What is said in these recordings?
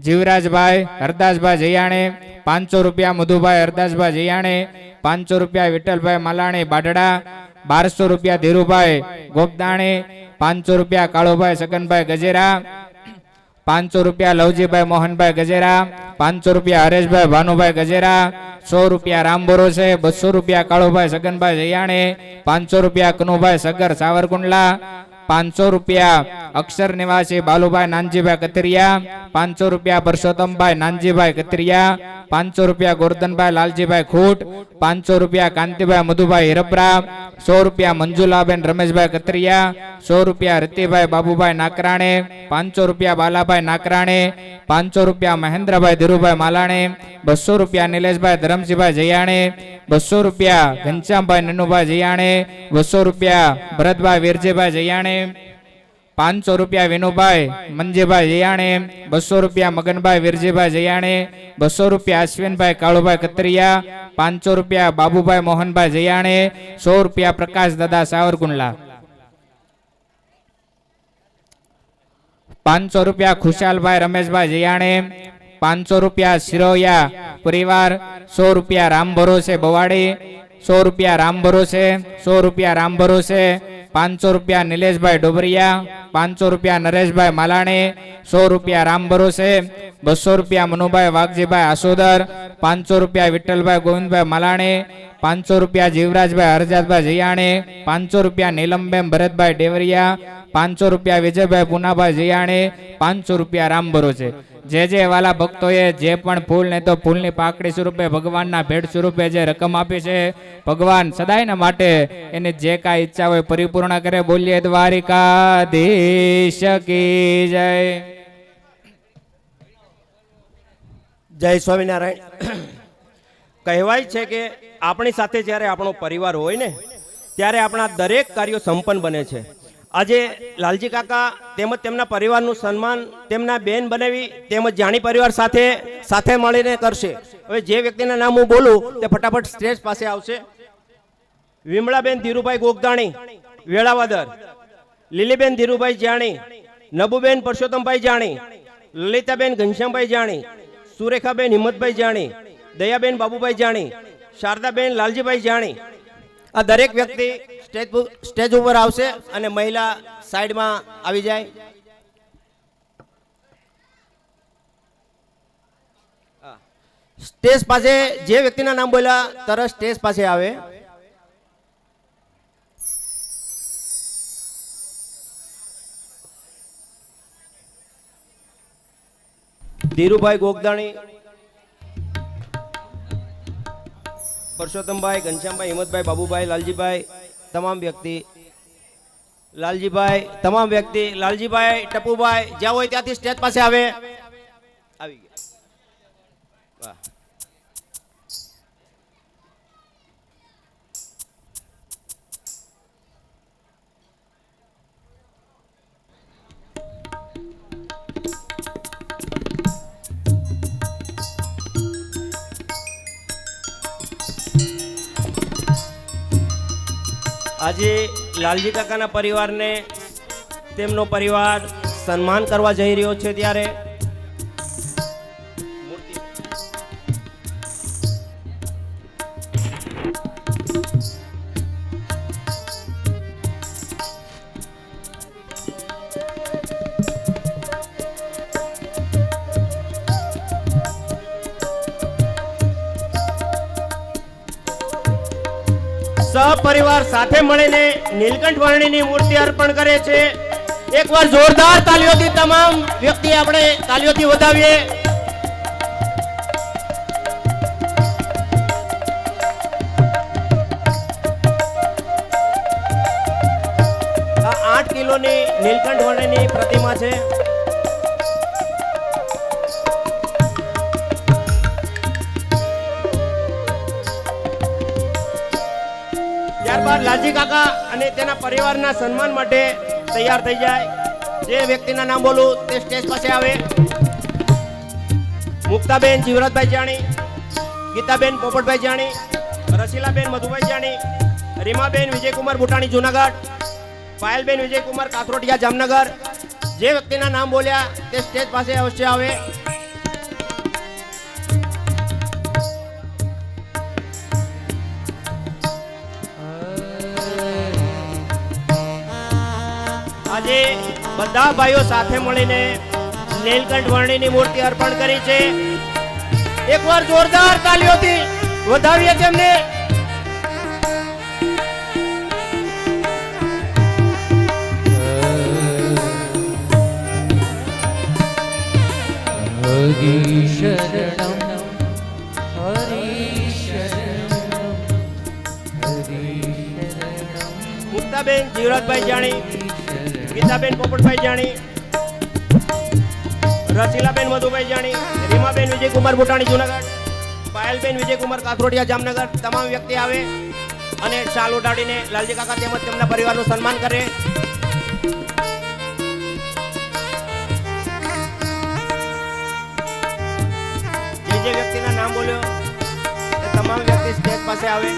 જીવરાજભાઈ હરદાસભાઈ જયાણે 500 રૂપિયા મધુભાઈ હરદાસભાઈ જયાણે 500 રૂપિયા વિઠ્ઠલભાઈ માલાણી બાઢડા 1200 રૂપિયા ધીરુભાઈ ગોપદાણે 500 રૂપિયા કાળુભાઈ સગનભાઈ ગજેરા 500 રૂપિયા લવજીભાઈ મોહનભાઈ ગજેરા 500 રૂપિયા હરેશભાઈ ભાનુભાઈ ગજેરા 100 રૂપિયા રામબોરો છે 200 રૂપિયા કાળુભાઈ સગનભાઈ જયાણે 500 રૂપિયા કનુભાઈ સગર સાવરકુંડલા 500 રૂપિયા અક્ષર નિવાસી બાલુભાઈ નાનજીભાઈ કતરિયા 500 રૂપિયા પરસોત્તમભાઈ નાનજીભાઈ કતરિયા 500 રૂપિયા ગોરધનભાઈ લાલજીભાઈ ખૂટ 500 રૂપિયા કાંતિભાઈ મધુભાઈ હિરપરા 100 રૂપિયા મંજુલાબેન રમેશભાઈ કતરિયા 100 રૂપિયા રતિભાઈ બાબુભાઈ નાકરાણે 500 રૂપિયા બાલાભાઈ નાકરાણે 500 રૂપિયા મહેન્દ્રભાઈ ધીરુભાઈ માલાણે 200 રૂપિયા નિલેશભાઈ ધરમસિંહભાઈ જયાણે 200 રૂપિયા ઘનશ્યામભાઈ નનુભાઈ જયાણે 200 રૂપિયા ભરતભાઈ વીરજીભાઈ જયાણે 500 રૂપિયા વિનુભાઈ મંજીભાઈ જયાણે 200 રૂપિયા મગનભાઈ વીરજીભાઈ જયાણે 200 રૂપિયા અશ્વિનભાઈ કાળુભાઈ કતરિયા 500 રૂપિયા બાબુભાઈ મોહનભાઈ જયાણે 100 રૂપિયા પ્રકાશ દાદા સાવરકુંડલા 500 રૂપિયા ખુશાલભાઈ રમેશભાઈ જયાણે 500 રૂપિયા શિરોયા પરિવાર 100 રૂપિયા રામ ભરોસે બવાડી 100 રૂપિયા રામ ભરોસે 100 રૂપિયા રામ ભરોસે 500 રૂપિયા નિલેશભાઈ ડોબરિયા 500 રૂપિયા નરેશભાઈ માલાણી 100 રૂપિયા રામ ભરોસે 200 રૂપિયા મનુભાઈ વાઘજીભાઈ આસોદર 500 રૂપિયા વિઠ્ઠલભાઈ ગોવિંદભાઈ માલાણી 500 રૂપિયા જીવરાજભાઈ હરજાતભાઈ જયાણે 500 રૂપિયા નીલમબેન ભરતભાઈ ડેવરિયા 500 રૂપિયા વિજયભાઈ પુનાભાઈ જયાણે 500 રૂપિયા રામ ભરોસે જે જે વાલા ભક્તોએ જે પણ ફૂલ ને તો ફૂલની પાકડી સ્વરૂપે ભગવાનના ભેટ સ્વરૂપે જે રકમ આપી છે ભગવાન સદાયના માટે એની જે કાંઈ ઈચ્છા હોય પરિપૂર્ણ કરે. બોલીએ દ્વારિકાધીશ કી જય. જય સ્વામિનારાયણ. કહેવાય છે કે આપણી સાથે જ્યારે આપણો પરિવાર હોય ને ત્યારે આપણા દરેક કાર્યો સંપન્ન બને છે. આજે લાલજી કાકા તેમજ તેમના પરિવારનું સન્માન તેમના બેન બનાવી તેમજ જાણી પરિવાર સાથે મળીને કરશે. હવે જે વ્યક્તિના નામ હું બોલું તે ફટાફટ સ્ટેજ પાસે આવશે. વિમળાબેન ધીરુભાઈ ગોગદાણી વેળાવદર, લીલીબેન ધીરુભાઈ જાણી, નબુબેન પરસોત્તમભાઈ જાણી, લલિતાબેન ઘનશ્યામભાઈ જાણી, સુરેખાબેન હિંમતભાઈ જાણી, દયાબેન બાબુભાઈ જાણી, શારદાબેન લાલજીભાઈ જાણી. આ દરેક વ્યક્તિ સ્ટેજ ઉપર આવશે અને મહિલા સાઈડમાં આવી જાય. સ્ટેજ પાસે જે વ્યક્તિના નામ બોલ્યા તરત સ્ટેજ પાસે આવે. ધીરુભાઈ ગોગદાણી, પરસોત્તમભાઈ, ઘનશ્યામભાઈ, હિંમતભાઈ, બાબુભાઈ, લાલજીભાઈ, તમામ વ્યક્તિ લાલજીભાઈ, ટપુભાઈ જ્યાં હોય ત્યાંથી સ્ટેજ પાસે આવે. આવી ગયા. વાહ. આજે લાલજી કાકાના પરિવારને તેમનો પરિવાર સન્માન કરવા જઈ રહ્યો છે ત્યારે સહપરિવાર સાથે મળીને નીલકંઠ વર્ણિની મૂર્તિ અર્પણ કરે છે. એકવાર જોરદાર તાલીઓથી તમામ વ્યક્તિ આપણે તાલીઓથી વધાવીએ. આ 8 કિલોની નીલકંઠ વર્ણિની પ્રતિમા છે. ત્યારબાદ લાલજી કાકા અને તેના પરિવારના સન્માન માટે તૈયાર થઈ જાય. જે વ્યક્તિના નામ બોલું તે સ્ટેજ પાસે આવે. મુક્તાબેન જીવરાજભાઈ જાણી, ગીતાબેન પોપટભાઈ જાણી, રસીલાબેન મધુભાઈ જાણી, રીમાબેન વિજયકુમાર બુટાણી જુનાગઢ, પાયલબેન વિજયકુમાર કાથરોટિયા જામનગર. જે વ્યક્તિના નામ બોલ્યા તે સ્ટેજ પાસે અવશ્ય આવે. બધા ભાઈઓ સાથે મળીને નીલકંઠ વર્ણીની મૂર્તિ અર્પણ કરી છે. એકવાર જોરદાર તાલીઓથી વધાવીએ તેમને. હરિ શરણમ હરિ શરણમ હરિ શરણમ મુક્તાબેન જીવરાજભાઈ જાણી, ગીતાબેન પોપટભાઈ જાણી, રસીલાબેન મધુભાઈ જાણી, રીમાબેન વિજયકુમાર ભૂટાણી જુનાગઢ, પાયલબેન વિજયકુમાર કાથરોડિયા જામનગર, તમામ વ્યક્તિ આવે અને શાલ ઉડાડીને લાલજી કાકા તેમજ તેમના પરિવારનું સન્માન કરે. જે વ્યક્તિના નામ બોલ્યો તે તમામ વ્યક્તિ સ્ટેજ પાસે આવે.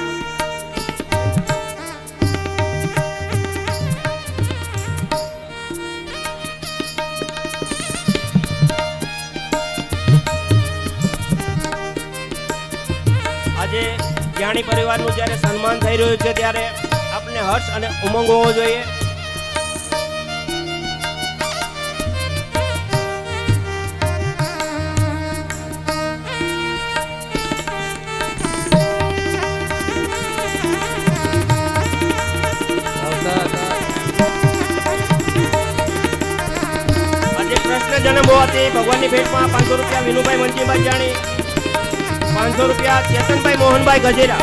આજે જ્ઞાની પરિવારનું જ્યારે સન્માન થઈ રહ્યું છે ત્યારે આપણે હર્ષ અને ઉમંગ હોવો જોઈએ. કૃષ્ણ જન્મ હોવાથી ભગવાનની ભેટમાં 500 રૂપિયા વિનુભાઈ મંજીભાઈ જાણી, 500 રૂપિયા ચેતનભાઈ મોહનભાઈ ગજેરા.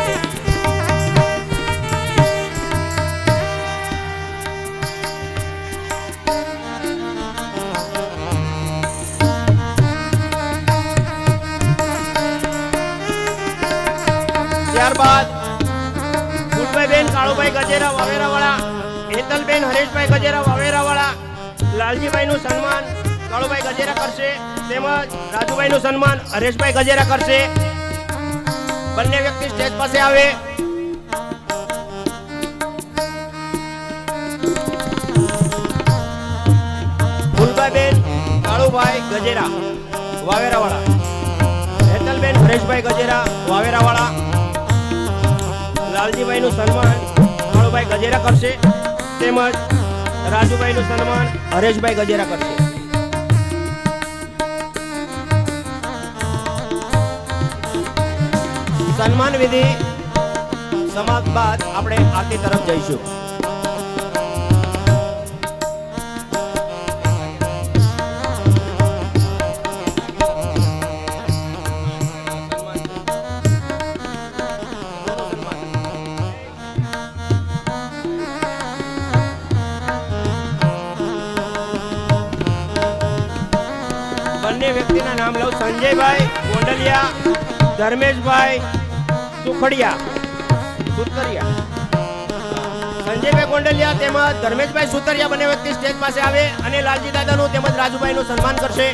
ત્યારબાદ ફૂલભાઈ બેન કાળુભાઈ ગજેરા વાવેરાવાળા, હેતલબેન હરેશભાઈ ગજેરા વાવેરાવાળા, લાલજીભાઈનું સન્માન કાળુભાઈ ગજેરા કરશે તેમજ રાજુભાઈનું સન્માન હરેશભાઈ ગજેરા કરશે. બંને વ્યક્તિ સ્ટેજ પાસે આવે. ફૂલભાઈબેન કાળુભાઈ ગજેરા વાવેરાવાળા, હેતલબેન હરેશભાઈ ગજેરા વાવેરાવાળા, લાલજીભાઈનું સન્માન કાળુભાઈ ગજેરા કરશે તેમજ રાજુભાઈનું સન્માન હરેશભાઈ ગજેરા કરશે. સન્માન વિધિ સમાપ્ત બાદ આપણે આરતી તરફ જઈશું. બંને વ્યક્તિના નામ લઉં. સંજયભાઈ ગોંડલિયા, ધર્મેશભાઈ સુખડિયા સુતરિયા. સંજયભાઈ ગોંડલિયા તેમજ ધર્મેશભાઈ સુતરિયા બંને વ્યક્તિ સ્ટેજ પાસે આવે અને લાલજી દાદાનું તેમજ રાજુભાઈનું સન્માન કરશે.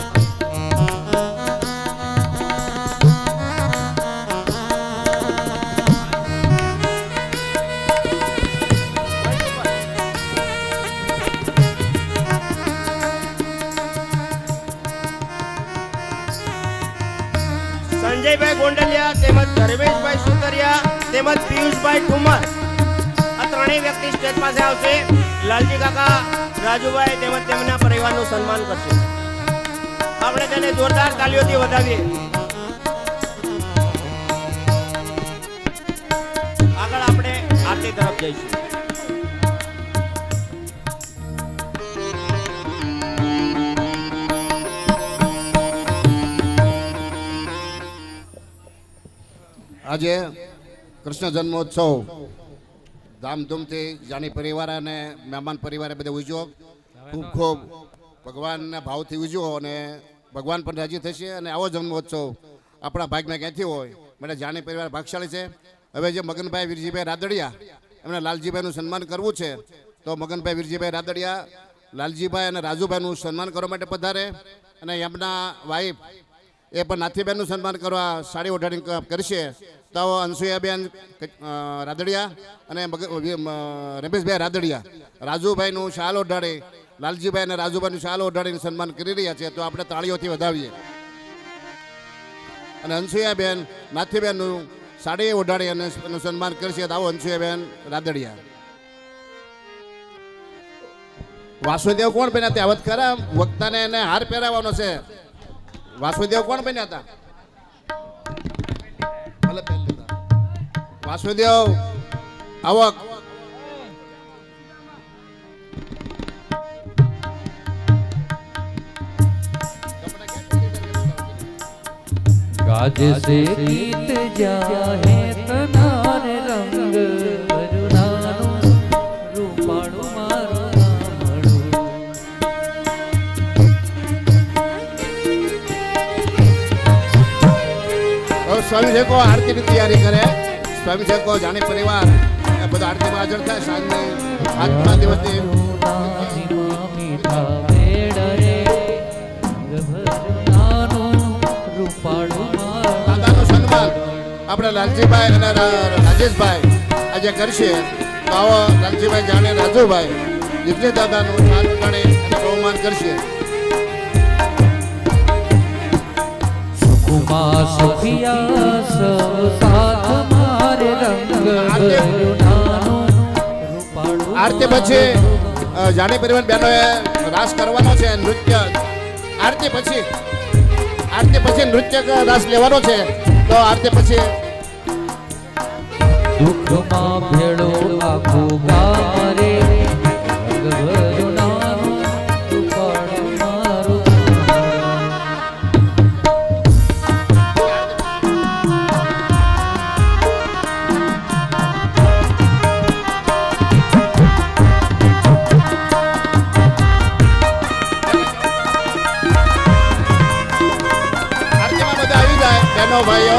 સંજયભાઈ ગોંડલિયા તેમજ ધર્મેશભાઈ સુતરિયા તેમજ પિયુષભાઈ ઠુમર આ ત્રણેય વ્યક્તિ સ્ટેજ પાસે આવશે. લાલજી કાકા રાજુભાઈ તેમજ તેમના પરિવારનું સન્માન કરશે. આપણે તેને જોરદાર તાલીઓથી વધાવીએ. આગળ આપણે આરતી તરફ જઈશું. આજે કૃષ્ણ જન્મોત્સવ ધામધૂમથી જાની પરિવાર અને મહેમાન પરિવારે બધે ઉજવ્યો. ખૂબ ખૂબ ભગવાનના ભાવથી ઉજવો અને ભગવાન પણ રાજી થશે. અને આવો જન્મોત્સવ આપણા ભાગમાં ક્યાંથી હોય માટે જાની પરિવાર ભાગશાળી છે. હવે જે મગનભાઈ વીરજીભાઈ રાદડિયા એમને લાલજીભાઈનું સન્માન કરવું છે તો મગનભાઈ વીરજીભાઈ રાદડિયા લાલજીભાઈ અને રાજુભાઈનું સન્માન કરવા માટે પધારે. અને એમના વાઈફ એ પણ નાથીબેનનું સન્માન કરવા સાડી ઓઢાડી કરશે. તો અનસુયાબેન રાદડિયા અને રમેશભાઈ રાદડિયા રાજુભાઈનું શાલ ઓઢાડી, લાલજીભાઈ અને રાજુભાઈનું શાલ ઓઢાડીને સન્માન કરી રહ્યા છે. તો આપણે તાળીઓથી વધાવીએ. અને અનસુયાબેન નાથીબેનનું સાડી ઓઢાડી અને એનું સન્માન કરશે. તો આવો અનસુયાબેન રાદડિયા. વાસુદેવ કોણ બન્યા હતા? આવત ખરા વક્તાને એને હાર પહેરાવવાનો છે. વાસુદેવ કોણ બન્યા હતા? ભલે પહેરી લીધા. વાસુદેવ આવક. गाज से गीत जाहे तनार रंग वरुणानु रूपाणु मारो रामणु સ્વામી શેકો આરતીની તૈયારી કરે. સ્વામી શેકો જાણી પરિવાર એ બધા આરતીમાં હાજર થાય. સાંજની 5 દિવસની मीठा भेड़ रे वरुणानु रूपाणु દાદાનું સન્માન આપણે લાલજીભાઈ અને રાજેશભાઈ આજે કરશે. તો આવો લાલજીભાઈ જાણે રાજુભાઈ જીતલી દાદાનું સાથ ગણી અને બહુમાન કરશે. सुकुमा सुखिया सब साथ मारे रंग वरुणानु रूपाणु આરતી પછી જાણી પરિવાર બહેનોએ રાસ કરવાનો છે. નૃત્ય આરતી પછી નૃત્ય રાસ લેવાનો છે. તો આરતી પછી दुख मां भेड़ो आखो गारे वरुणानु रूपाणु मारो આરતીમાં બધા આવી જાય બહેનો ભાઈઓ.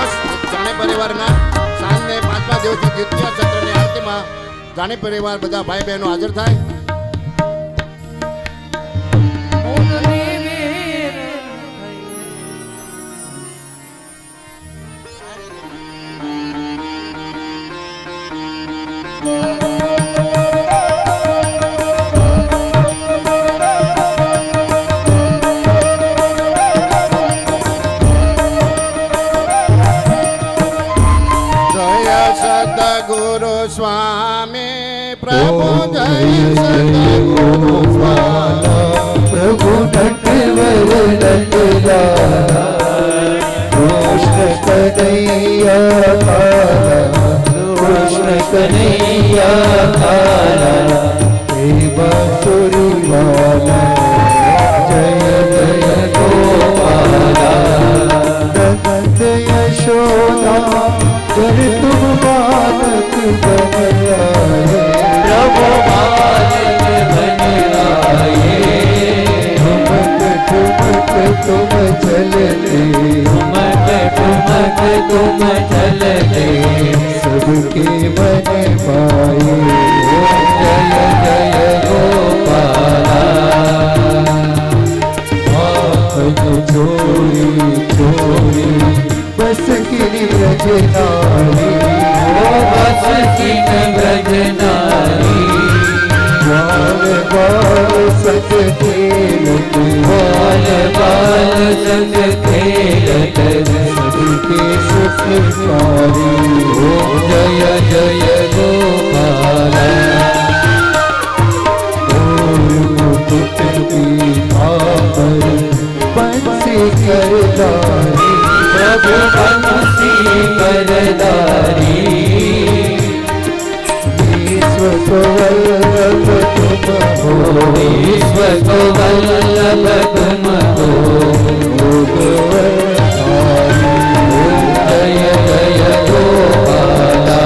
જાણી પરિવારના સાંજને 5મા દિવસની દ્વિતીય સત્રની આરતીમાં જાણી પરિવાર બધા ભાઈ બહેનો હાજર થાય. જય સદગુરુ સ્વામી પ્રભુ જય સદગુરુ સ્વામી प्रभु नटवर नटलारा कृष्ण कन्हैया काला कृष्ण कन्हैया काला हे बांसुरी वाला जय जय गोपाला नंद यशोदा कर तुम बालक बन आए प्रभु बालक बन आए तुम चलते ठुमक ठुमक तुम चलते सबके मन पाए जय जय गोपाला आपन छोड़ी छोड़ी बस की ब्रज नारी बस की ब्रज नारी बाल बाल सत खेलत बाल बाल सत खेलत सबके सुख सारी जय जय गोपाला मुकुट की आभर बंसी करदारी प्रभु बंसी करदारी विश्व को वल्लभ तुम हो विश्व को वल्लभ तुम हो जय जय गोपाला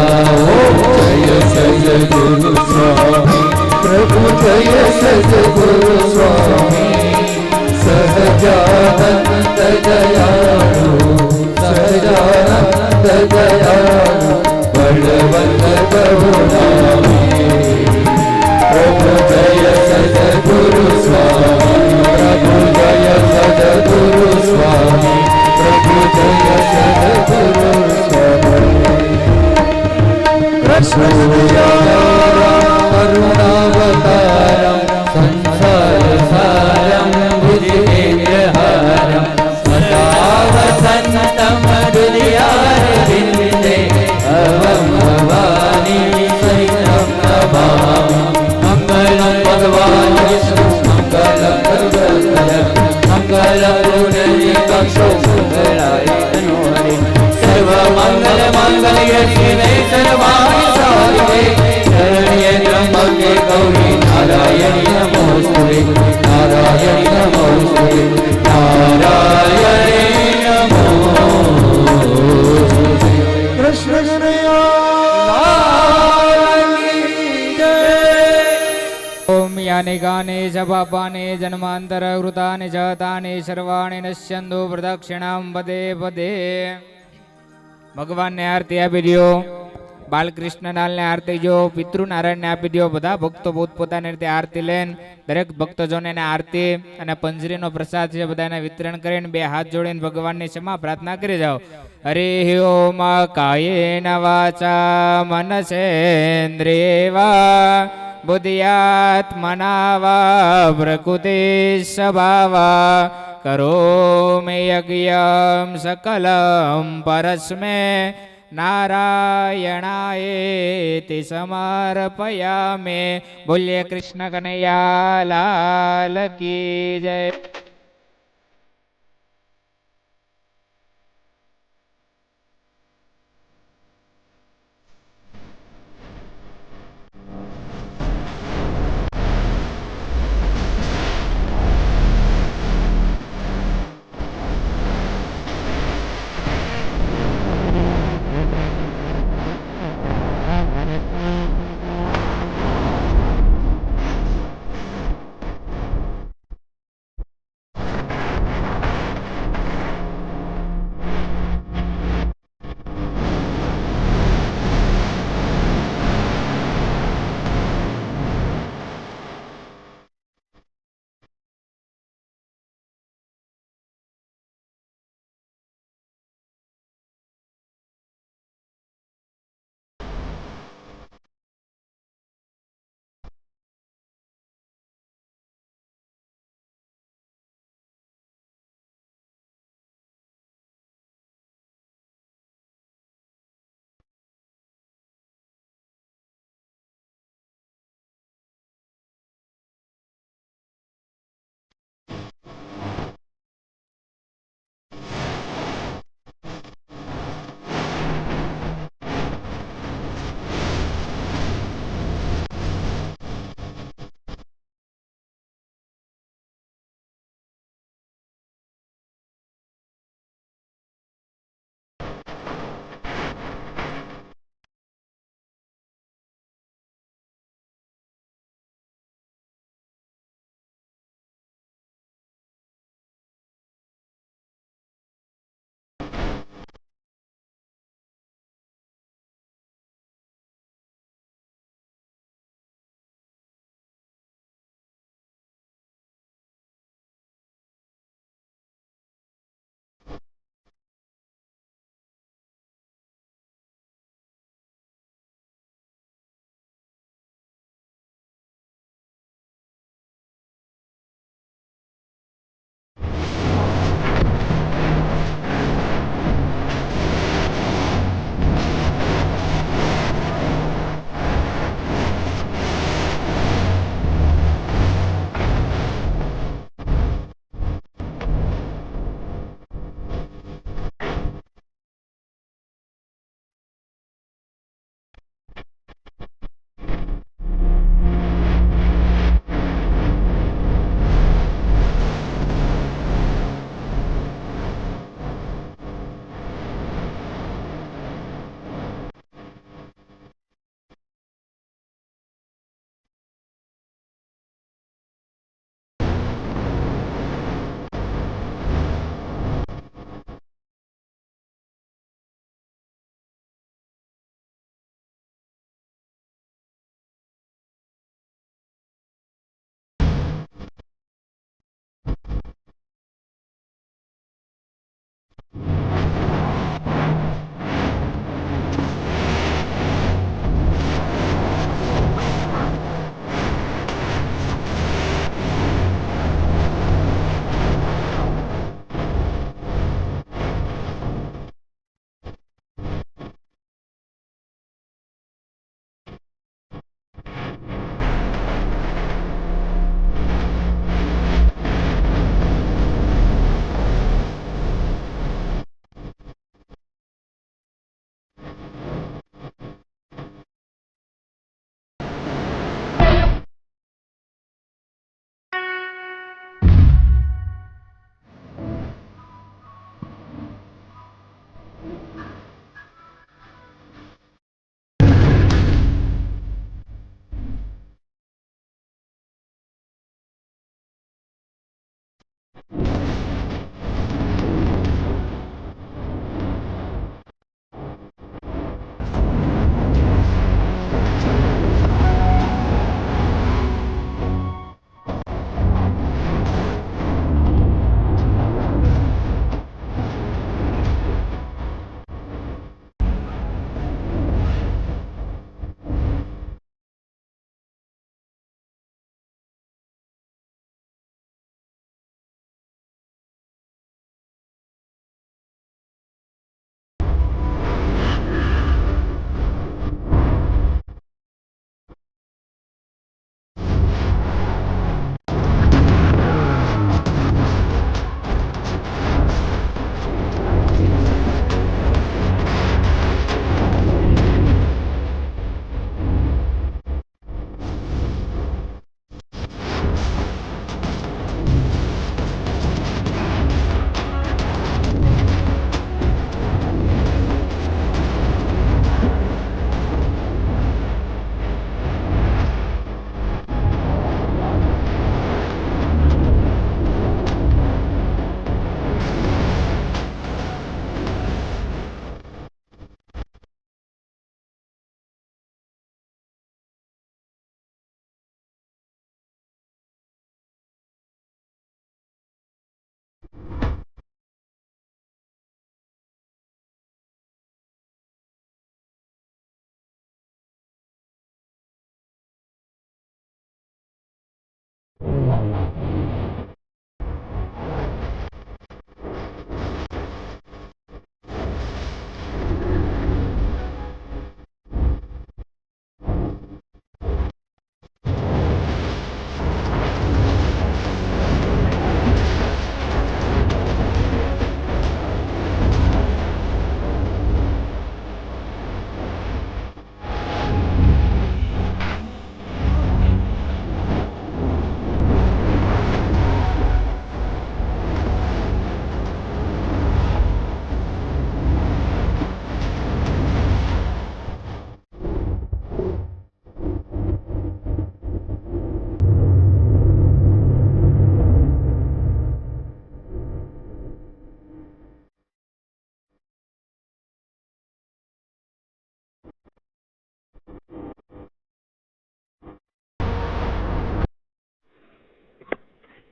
जय जय गुरु स्वामी प्रभु जय सद्गुरु स्वामी सहजानंद दयालु सहजानंद दयालु बलवंत बहुनामी प्रभु जय सद्गुरु स्वामी प्रभु जय सद्गुरु स्वामी प्रभु जय सद्गुरु स्वामी कृष्ण करुणावतारम संसार सारम भुजगेन्द्रहारम सदा वसन्तं हृदयारविन्दे अवं भवानी सहितं नमामि मंगलं भगवान् विष्णु મંગલ્ય શિવે સર્વાણિ સાધિકે શરણ્યે ત્રંબકે ગૌરી નારાયણી નમોસ્તુતે નારાયણી નમોસ્તુતે નારાયણી નમોસ્તુતે કૃષ્ણ ઓમ યાને ગાને જપાપાને જન્માંતર વૃતાને જતાને સર્વાણિ નશ્યંતુ પ્રદક્ષિણામ પદે પદે. ભગવાનને આરતી આપી દો, બાલકૃષ્ણલાલને આરતી જો, પિતૃનારાયણને આપી દો. બધા ભક્તો પોતપોતાની રીતે આરતી લઈને દરેક ભક્તજનોને આરતી અને પંજરીનો પ્રસાદ છે બધાને વિતરણ કરીને બે હાથ જોડીને ભગવાનની ક્ષમા પ્રાર્થના કરી જાઓ. હરિ ઓમ કાયેન વાચા મનસેન્દ્રિયવા બુદ્ધ્યાત્મના વા પ્રકૃતિ સ્વભાવા કરોમિ યજ્ઞમ સકલમ પરસ્મે નારાયણાયેતિ સમર્પયામે. બોલ્યે કૃષ્ણ કનૈયા લાલ કી જય.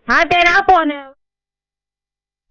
હા તેને આપો ને